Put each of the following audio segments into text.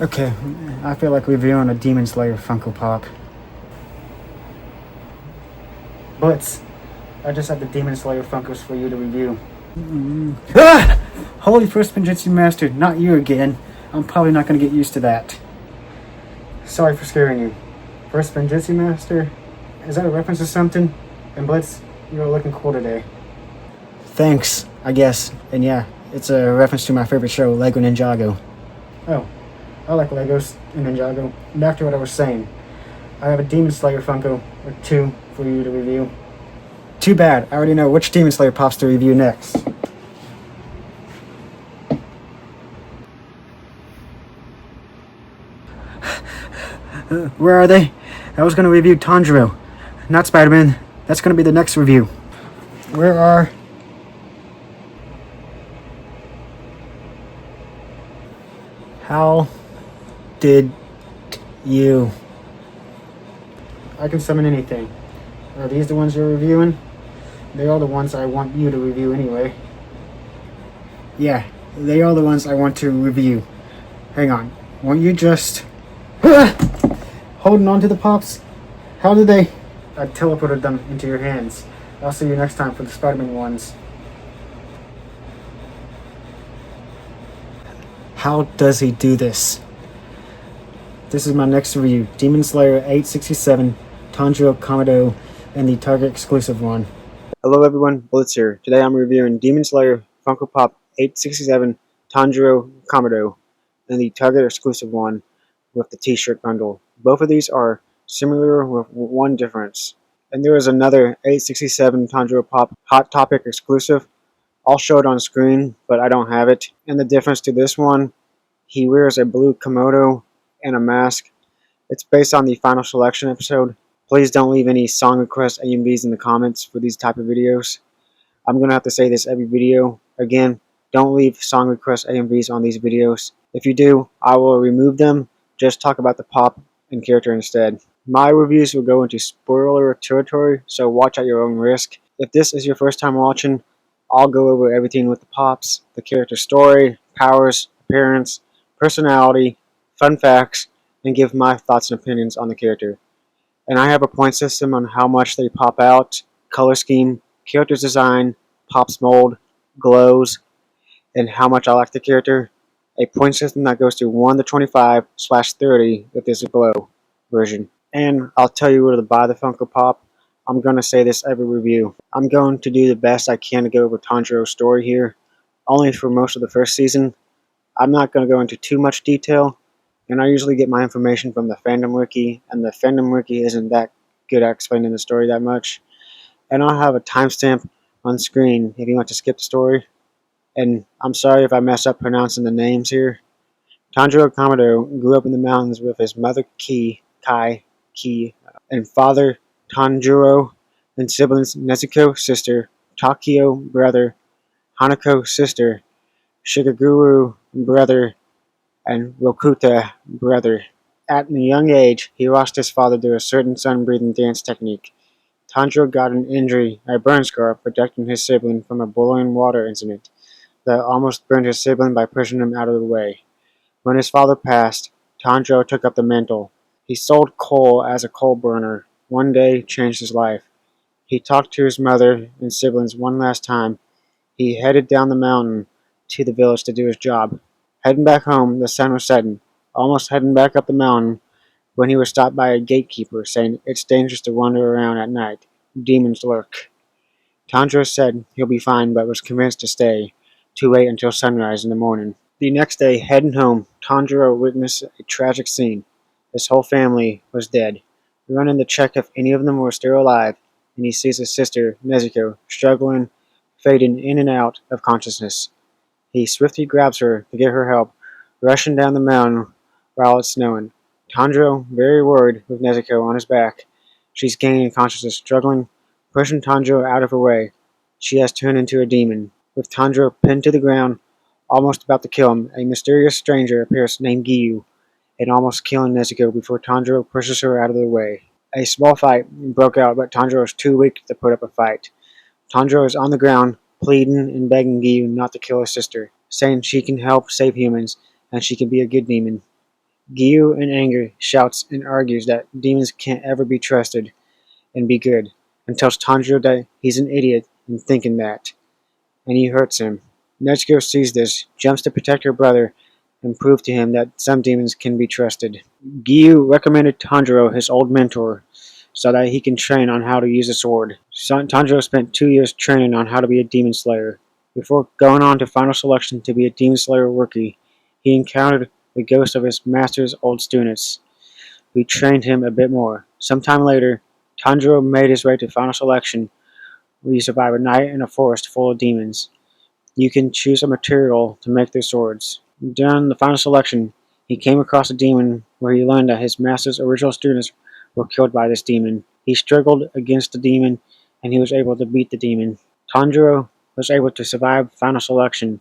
Okay, I feel like reviewing a Demon Slayer Funko Pop. Blitz, I just have the Demon Slayer Funkos for you to review. Ah! Holy First Spinjitzu Master, not you again. I'm probably not going to get used to that. Sorry for scaring you. First Spinjitzu Master? Is that a reference to something? And Blitz, you're looking cool today. Thanks, I guess. And yeah, it's a reference to my favorite show, Lego Ninjago. Oh, I like Legos and Ninjago. Back to what I was saying. I have a Demon Slayer Funko, or two, for you to review. Too bad, I already know which Demon Slayer Pops to review next. Where are they? I was going to review Tanjiro, not Spider-Man. That's going to be the next review. Where are... How did you... I can summon anything. Are these the ones you're reviewing? They are the ones I want you to review anyway. Yeah, they are the ones I want to review. Hang on. Won't you just... Holding on to the pops? How did they... I teleported them into your hands. I'll see you next time for the Spider-Man ones. How does he do this? This is my next review. Demon Slayer 867, Tanjiro Kamado, and the Target exclusive one. Hello everyone, Blitz here. Today I'm reviewing Demon Slayer Funko Pop 867, Tanjiro Kamado, and the Target exclusive one with the t-shirt bundle. Both of these are similar with one difference. And there is another 867 Tanjiro Pop Hot Topic exclusive. I'll show it on screen, but I don't have it. And the difference to this one, he wears a blue kamado and a mask. It's based on the Final Selection episode. Please don't leave any song request AMVs in the comments for these type of videos. I'm going to have to say this every video. Again, don't leave song request AMVs on these videos. If you do, I will remove them. Just talk about the pop and character instead. My reviews will go into spoiler territory, so watch at your own risk. If this is your first time watching, I'll go over everything with the pops, the character story, powers, appearance, personality, fun facts, and give my thoughts and opinions on the character. And I have a point system on how much they pop out, color scheme, character's design, pops mold, glows, and how much I like the character. A point system that goes to 1 to 25/30 if there's a glow version. And I'll tell you where to buy the Funko Pop. I'm going to say this every review. I'm going to do the best I can to go over Tanjiro's story here, only for most of the first season. I'm not going to go into too much detail, and I usually get my information from the fandom wiki, and the fandom wiki isn't that good at explaining the story that much. And I'll have a timestamp on screen if you want to skip the story. And I'm sorry if I mess up pronouncing the names here. Tanjiro Kamado grew up in the mountains with his mother Kai, and father Tanjiro, and siblings Nezuko, sister, Takio, brother, Hanako, sister, Shigaguru, brother, and Rokuta, brother. At a young age, he watched his father do a certain sun-breathing dance technique. Tanjiro got an injury, a burn scar, protecting his sibling from a boiling water incident that almost burned his sibling by pushing him out of the way. When his father passed, Tanjiro took up the mantle. He sold coal as a coal burner. One day changed his life. He talked to his mother and siblings one last time. He headed down the mountain to the village to do his job. Heading back home, the sun was setting. Almost heading back up the mountain when he was stopped by a gatekeeper saying it's dangerous to wander around at night. Demons lurk. Tanjiro said he'll be fine but was convinced to stay, to wait until sunrise in the morning. The next day, heading home, Tanjiro witnessed a tragic scene. His whole family was dead. Running to check if any of them were still alive, and he sees his sister, Nezuko, struggling, fading in and out of consciousness. He swiftly grabs her to get her help, rushing down the mountain while it's snowing. Tanjiro, very worried, with Nezuko on his back. She's gaining consciousness, struggling, pushing Tanjiro out of her way. She has turned into a demon. With Tanjiro pinned to the ground, almost about to kill him, a mysterious stranger appears named Giyu, and almost killing Nezuko before Tanjiro pushes her out of the way. A small fight broke out, but Tanjiro is too weak to put up a fight. Tanjiro is on the ground, pleading and begging Giyu not to kill his sister, saying she can help save humans, and she can be a good demon. Gyu, in anger, shouts and argues that demons can't ever be trusted and be good, and tells Tanjiro that he's an idiot in thinking that, and he hurts him. Nezuko sees this, jumps to protect her brother, and prove to him that some demons can be trusted. Gyu recommended Tanjiro his old mentor so that he can train on how to use a sword. Tanjiro spent 2 years training on how to be a demon slayer. Before going on to final selection to be a demon slayer rookie, he encountered the ghost of his master's old students, who trained him a bit more. Sometime later, Tanjiro made his way to final selection, where you survive a night in a forest full of demons. You can choose a material to make their swords. During the final selection, he came across a demon where he learned that his master's original students were killed by this demon. He struggled against the demon, and he was able to beat the demon. Tanjiro was able to survive final selection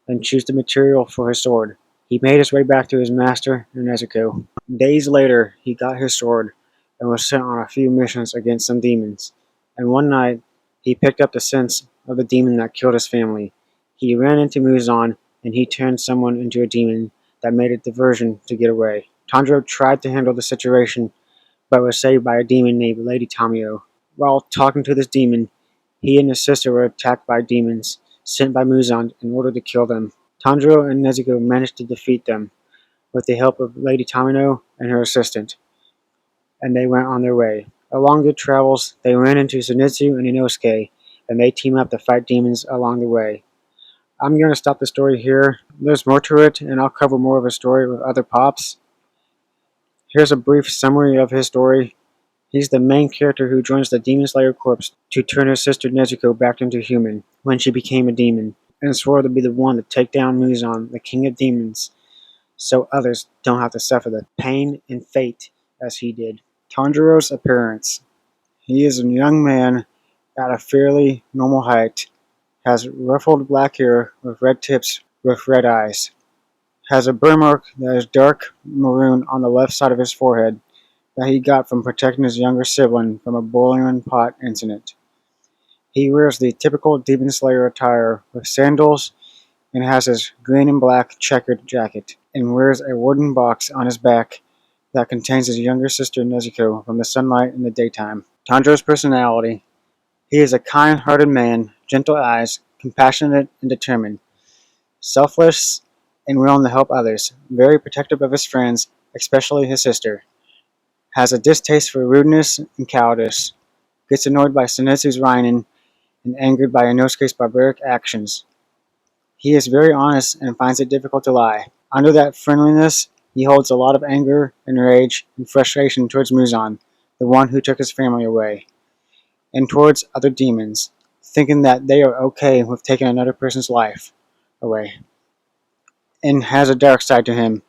and choose the material for his sword. He made his way back to his master, Nezuko. Days later, he got his sword and was sent on a few missions against some demons. And one night, he picked up the scent of the demon that killed his family. He ran into Muzan, and he turned someone into a demon that made a diversion to get away. Tanjiro tried to handle the situation, but was saved by a demon named Lady Tamio. While talking to this demon, he and his sister were attacked by demons sent by Muzan in order to kill them. Tanjiro and Nezuko managed to defeat them with the help of Lady Tamino and her assistant, and they went on their way. Along their travels, they ran into Zenitsu and Inosuke, and they team up to fight demons along the way. I'm going to stop the story here. There's more to it, and I'll cover more of a story with other pops. Here's a brief summary of his story. He's the main character who joins the Demon Slayer Corps to turn his sister Nezuko back into human when she became a demon, and swore to be the one to take down Muzan, the king of demons, so others don't have to suffer the pain and fate as he did. Tanjiro's appearance. He is a young man at a fairly normal height, has ruffled black hair with red tips with red eyes, has a birthmark that is dark maroon on the left side of his forehead that he got from protecting his younger sibling from a boiling pot incident. He wears the typical Demon Slayer attire with sandals and has his green and black checkered jacket, and wears a wooden box on his back that contains his younger sister Nezuko from the sunlight in the daytime. Tanjiro's personality. He is a kind-hearted man, gentle eyes, compassionate and determined, selfless and willing to help others, very protective of his friends, especially his sister, has a distaste for rudeness and cowardice, gets annoyed by Zenitsu's whining, and angered by Inosuke's barbaric actions. He is very honest and finds it difficult to lie. Under that friendliness, he holds a lot of anger and rage and frustration towards Muzan, the one who took his family away, and towards other demons, thinking that they are okay with taking another person's life away. And has a dark side to him,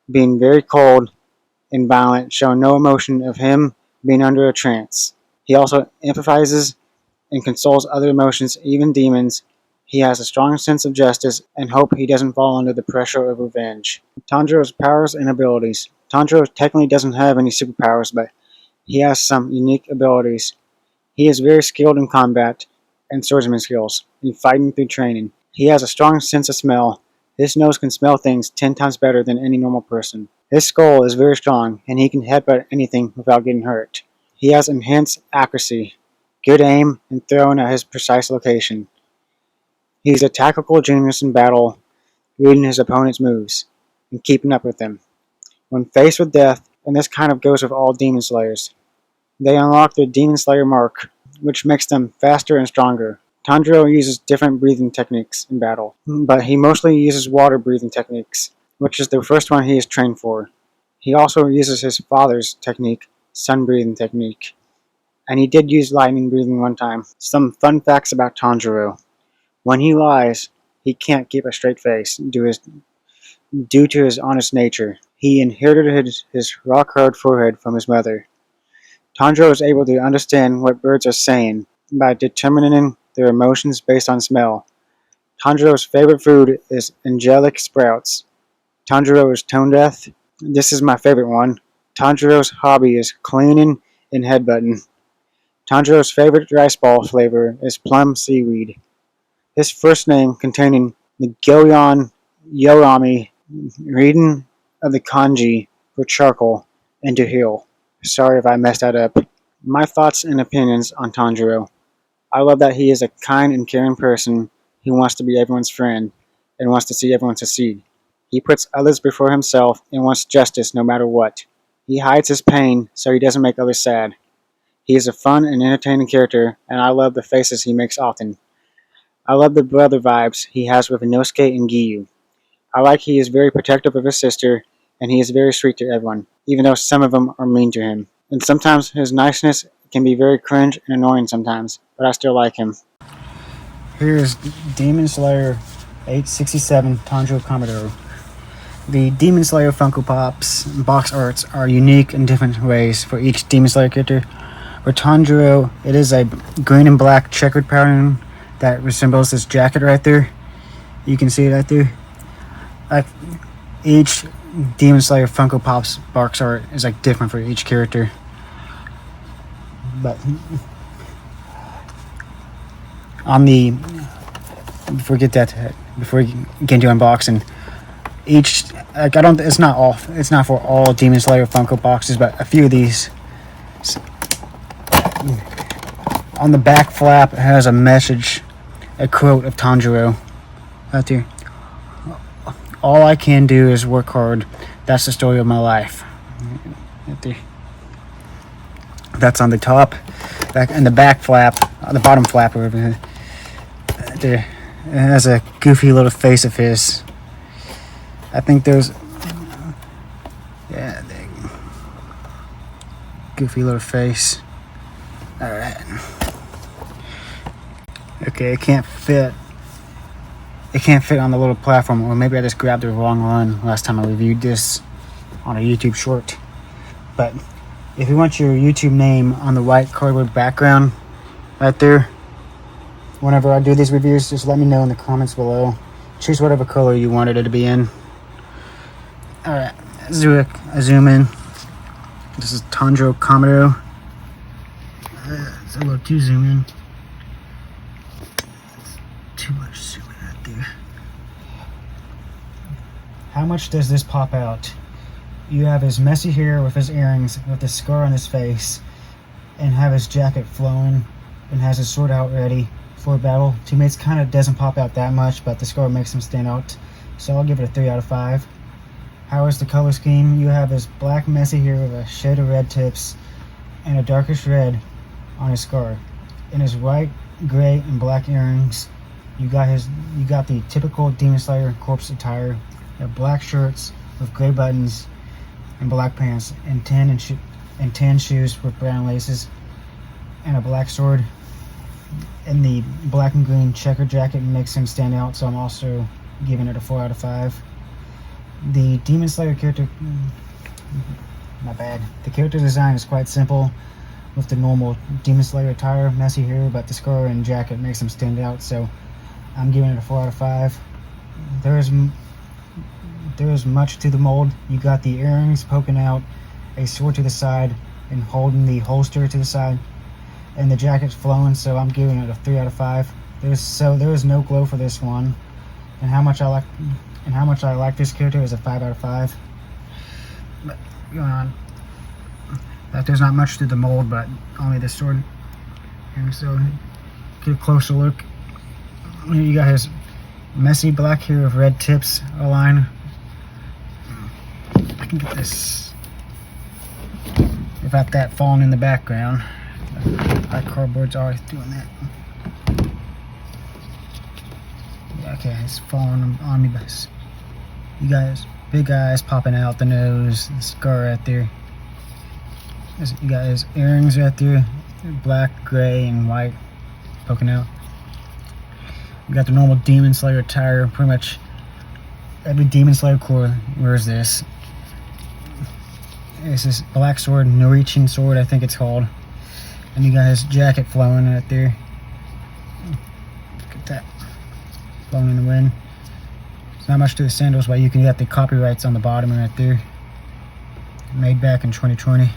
being very cold and violent, showing no emotion of him being under a trance. He also empathizes and consoles other emotions, even demons. He has a strong sense of justice and hope he doesn't fall under the pressure of revenge. Tanjiro's powers and abilities. Tanjiro technically doesn't have any superpowers, but he has some unique abilities. He is very skilled in combat and swordsman skills, and fighting through training. He has a strong sense of smell. His nose can smell things 10 times better than any normal person. His skull is very strong, and he can headbutt anything without getting hurt. He has enhanced accuracy, good aim, and throwing at his precise location. He's a tactical genius in battle, reading his opponent's moves and keeping up with them. When faced with death, and this kind of goes with all Demon Slayers, they unlock their Demon Slayer mark, which makes them faster and stronger. Tanjiro uses different breathing techniques in battle, but he mostly uses water breathing techniques, which is the first one he is trained for. He also uses his father's technique, sun breathing technique, and he did use lightning breathing one time. Some fun facts about Tanjiro. When he lies, he can't keep a straight face due to his honest nature. He inherited his rock-hard forehead from his mother. Tanjiro is able to understand what birds are saying by determining their emotions based on smell. Tanjiro's favorite food is angelic sprouts. Tanjiro is tone deaf. This is my favorite one. Tanjiro's hobby is cleaning and headbutting. Tanjiro's favorite rice ball flavor is plum seaweed. His first name containing the Gyoyan Yorami reading of the kanji for charcoal into heal. Sorry if I messed that up. My thoughts and opinions on Tanjiro. I love that he is a kind and caring person who wants to be everyone's friend and wants to see everyone succeed. He puts others before himself and wants justice no matter what. He hides his pain so he doesn't make others sad. He is a fun and entertaining character, and I love the faces he makes often. I love the brother vibes he has with Inosuke and Giyu. I like he is very protective of his sister, and he is very sweet to everyone, even though some of them are mean to him. And sometimes his niceness can be very cringe and annoying sometimes, but I still like him. Here is Demon Slayer 867 Tanjiro Kamado. The Demon Slayer Funko Pops box arts are unique in different ways for each Demon Slayer character. For Tanjiro, it is a green and black checkered pattern that resembles this jacket right there. You can see it right there. Like each Demon Slayer Funko Pops box art is like different for each character. But on the before we get into unboxing, each like it's not for all Demon Slayer Funko boxes, but a few of these. On the back flap, it has a message, a quote of Tanjiro right there. All I can do is work hard. That's the story of my life. Right there. That's on the top. And the back flap, on the bottom flap over there, it has a goofy little face of his. I think there's, yeah, goofy little face. All right. Okay, it can't fit. It can't fit on the little platform, or maybe I just grabbed the wrong one last time I reviewed this on a YouTube short. But if you want your YouTube name on the white cardboard background right there, whenever I do these reviews, just let me know in the comments below. Choose whatever color you wanted it to be in. Alright, let's do a zoom in. This is Tanjiro Kamado. It's a little too zoom in. Too much zoom in right there. How much does this pop out? You have his messy hair with his earrings, with the scar on his face, and have his jacket flowing, and has his sword out ready for battle. Teammates kind of doesn't pop out that much, but the scar makes him stand out. So I'll give it a 3 out of 5. How is the color scheme? You have his black messy hair with a shade of red tips and a darkish red on his scar. In his white, gray, and black earrings, you got the typical Demon Slayer corpse attire. You have black shirts with gray buttons and black pants, and tan shoes with brown laces, and a black sword. And the black and green checker jacket makes him stand out, so I'm also giving it a 4 out of 5. The Demon Slayer character, not bad. The character design is quite simple, with the normal Demon Slayer attire, messy hair, but the scar and jacket makes him stand out, so I'm giving it a 4 out of 5. There is much to the mold. You got the earrings poking out, a sword to the side, and holding the holster to the side, and the jacket's flowing, so I'm giving it a 3 out of 5. There is no glow for this one, and how much I like this character is a 5 out of 5. But going on, that there's not much to the mold, but only the sword. And so, get a closer look. Here you got his messy black hair with red tips aligned. I can get this without that falling in the background. That cardboard's always doing that. Yeah, okay, it's falling on me, but you guys, big eyes popping out the nose, the scar right there. You got his earrings right there, black, gray, and white poking out. You got the normal Demon Slayer attire. Pretty much every Demon Slayer core wears this. It's this black sword, Norichin sword, I think it's called. And you got his jacket flowing right there. Look at that, flowing in the wind. There's not much to the sandals, but you can get the copyrights on the bottom right there. Made back in 2020.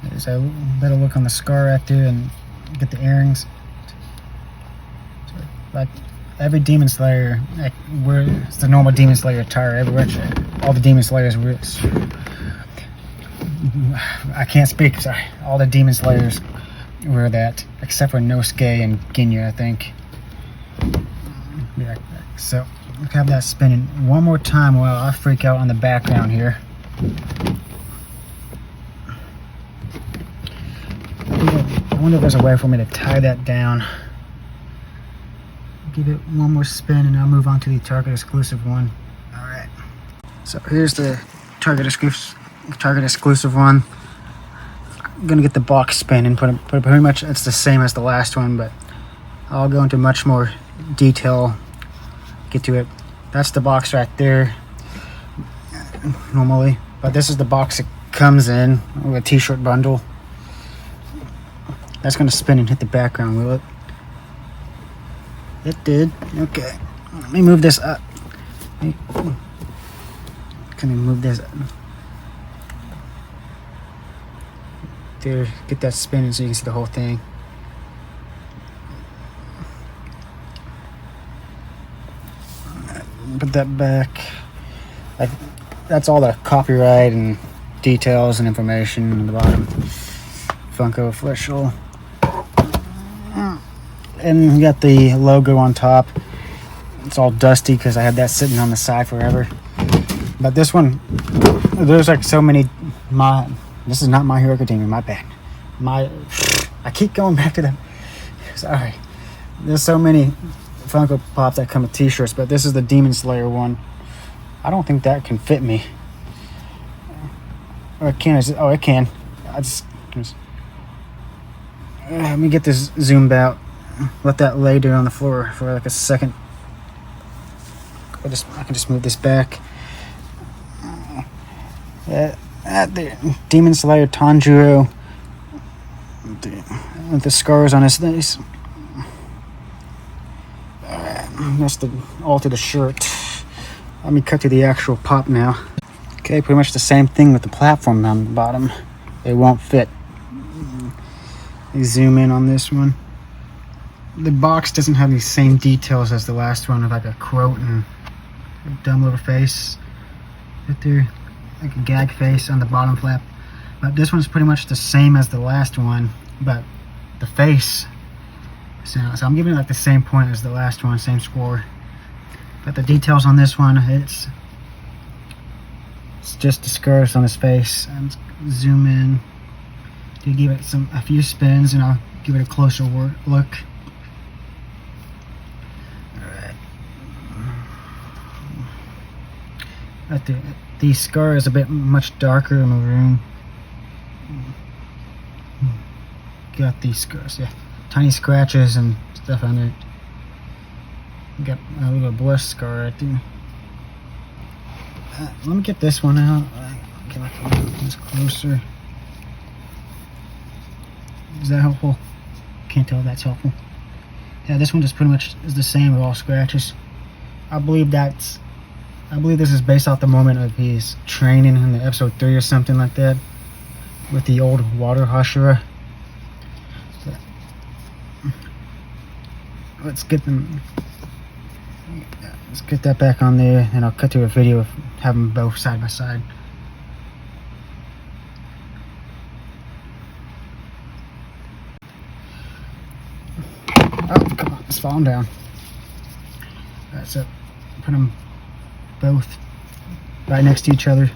There's a better look on the scar right there, and get the earrings. So, like every Demon Slayer, like, it's the normal Demon Slayer attire. Everywhere, all the Demon Slayers were. I can't speak. Sorry. All the Demon Slayers wear that, except for Nosuke and Ginyu, I think. Yeah. So let's have that spinning one more time while I freak out on the background here. I wonder if there's a way for me to tie that down. Give it one more spin and I'll move on to the Target exclusive one. Alright. So here's the Target exclusive one. I'm gonna get the box spin and put it pretty much it's the same as the last one, but I'll go into much more detail. Get to it. That's the box right there. Normally. But this is the box it comes in with a t-shirt bundle. That's gonna spin and hit the background, will it? It did. Okay. Let me move this up. Can I move this up? There. Get that spinning so you can see the whole thing. Put that back. That's all the copyright and details and information on the bottom. Funko official. And we got the logo on top. It's all dusty because I had that sitting on the side forever. But this one, there's like so many. This is not My Hero Academia. My bad. I keep going back to them. Sorry. There's so many Funko Pops that come with T-shirts, but this is the Demon Slayer one. I don't think that can fit me. Or it can. Oh, it can. Let me get this zoomed out. Let that lay there on the floor for like a second. I can just move this back. The Demon Slayer Tanjiro with the scars on his face. That's all to the shirt. Let me cut to the actual pop now. Okay, pretty much the same thing with the platform on the bottom. It won't fit. You zoom in on this one. The box doesn't have the same details as the last one, of like a quote and a dumb little face right there, like a gag face on the bottom flap. But this one's pretty much the same as the last one, but the face. So I'm giving it like the same point as the last one, same score. But the details on this one, it's just the scars on his face. And zoom in to give it a few spins, and I'll give it a closer look. The scar is a bit much darker in the room. Got these scars, yeah, tiny scratches and stuff on it. Got a little blood scar right there. Let me get this one out. Get this closer. Is that helpful? Can't tell if that's helpful. Yeah, this one just pretty much is the same with all scratches. I believe this is based off the moment of his training in the episode 3 or something like that, with the old water Hashira. So, let's get that back on there, and I'll cut to a video of having them both side by side. Oh, come on, it's falling down. Alright, so put them both right next to each other. You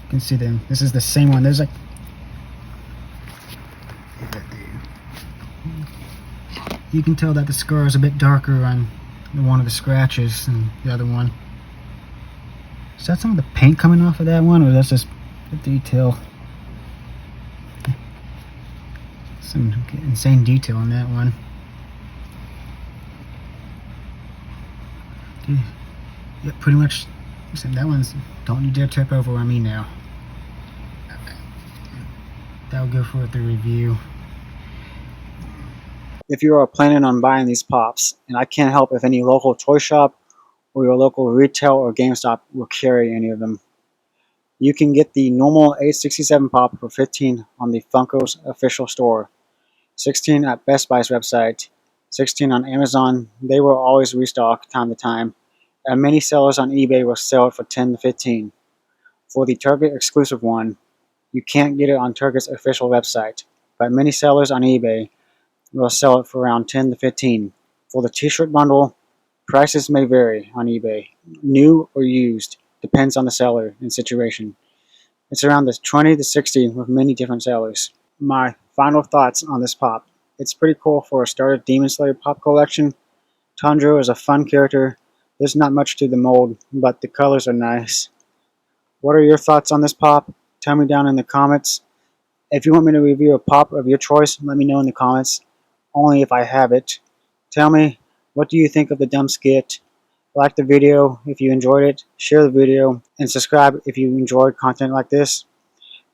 can see them. This is the same one. There's like, you can tell that the scar is a bit darker on one of the scratches than the other one. Is that some of the paint coming off of that one, or that's just the detail? Some insane detail on that one. Yeah, pretty much. That one's, don't you dare trip over on me now. That'll go for the review. If you are planning on buying these pops, and I can't help if any local toy shop or your local retail or GameStop will carry any of them, you can get the normal 867 pop for $15 on the Funko's official store, $16 at Best Buy's website, 16 on Amazon. They will always restock time to time, and many sellers on eBay will sell it for 10 to 15. For the Target exclusive one, you can't get it on Target's official website, but many sellers on eBay will sell it for around 10 to 15. For the t-shirt bundle, prices may vary on eBay, new or used, depends on the seller and situation. It's around the 20 to 60 with many different sellers. My final thoughts on this pop. It's pretty cool for a starter Demon Slayer pop collection. Tanjiro is a fun character. There's not much to the mold, but the colors are nice. What are your thoughts on this pop? Tell me down in the comments. If you want me to review a pop of your choice, let me know in the comments. Only if I have it. Tell me, what do you think of the dumb skit? Like the video if you enjoyed it, share the video, and subscribe if you enjoyed content like this.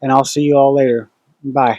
And I'll see you all later. Bye.